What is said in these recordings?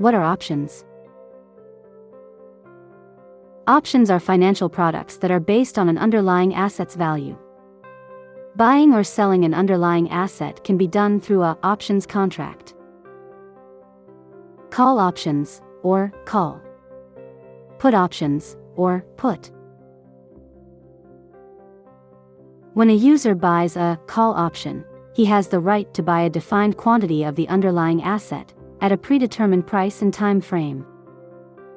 What are options? Options are financial products that are based on an underlying asset's value. Buying or selling an underlying asset can be done through an options contract. Call options, or call. Put options, or put. When a user buys a call option, he has the right to buy a defined quantity of the underlying asset at a predetermined price and time frame.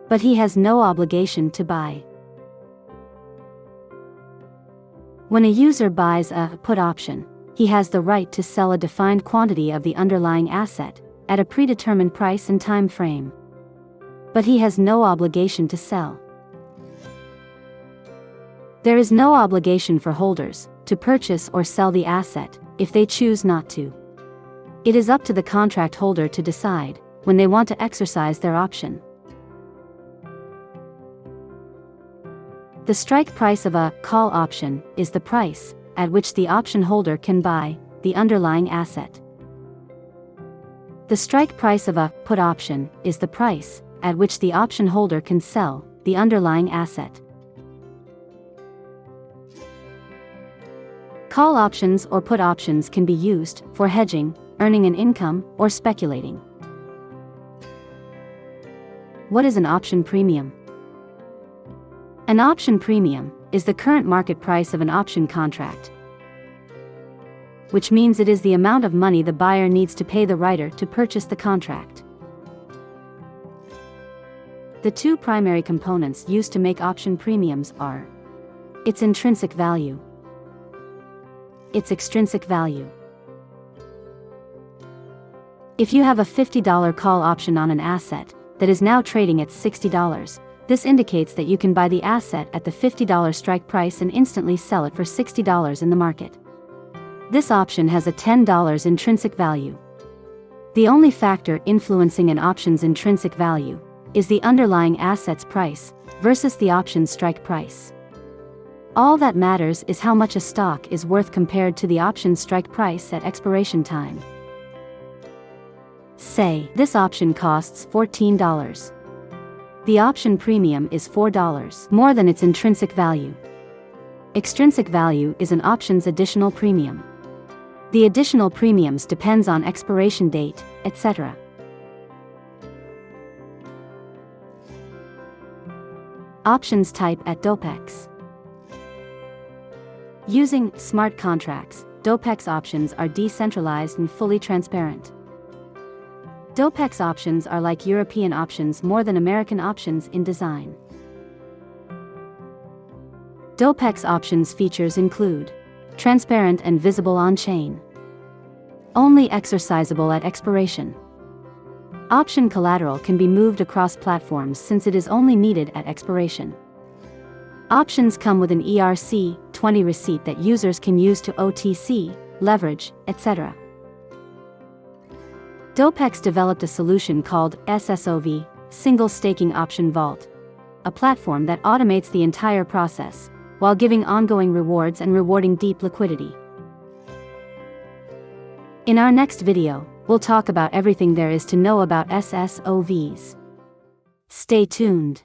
But he has no obligation to buy. When a user buys a put option, he has the right to sell a defined quantity of the underlying asset at a predetermined price and time frame. But he has no obligation to sell. There is no obligation for holders to purchase or sell the asset if they choose not to. It is up to the contract holder to decide when they want to exercise their option. The strike price of a call option is the price at which the option holder can buy the underlying asset. The strike price of a put option is the price at which the option holder can sell the underlying asset. Call options or put options can be used for hedging, earning an income, or speculating. What is an option premium? An option premium is the current market price of an option contract, which means it is the amount of money the buyer needs to pay the writer to purchase the contract. The two primary components used to make option premiums are its intrinsic value, its extrinsic value. If you have a $50 call option on an asset that is now trading at $60, this indicates that you can buy the asset at the $50 strike price and instantly sell it for $60 in the market. This option has a $10 intrinsic value. The only factor influencing an option's intrinsic value is the underlying asset's price versus the option's strike price. All that matters is how much a stock is worth compared to the option's strike price at expiration time. Say, this option costs $14. The option premium is $4 more than its intrinsic value. Extrinsic value is an option's additional premium. The additional premiums depends on expiration date, etc. Options type at Dopex. Using smart contracts, Dopex options are decentralized and fully transparent. Dopex options are like European options more than American options in design. Dopex options features include transparent and visible on-chain, only exercisable at expiration. Option collateral can be moved across platforms since it is only needed at expiration. Options come with an ERC-20 receipt that users can use to OTC, leverage, etc. Dopex developed a solution called SSOV, Single Staking Option Vault, a platform that automates the entire process, while giving ongoing rewards and rewarding deep liquidity. In our next video, we'll talk about everything there is to know about SSOVs. Stay tuned.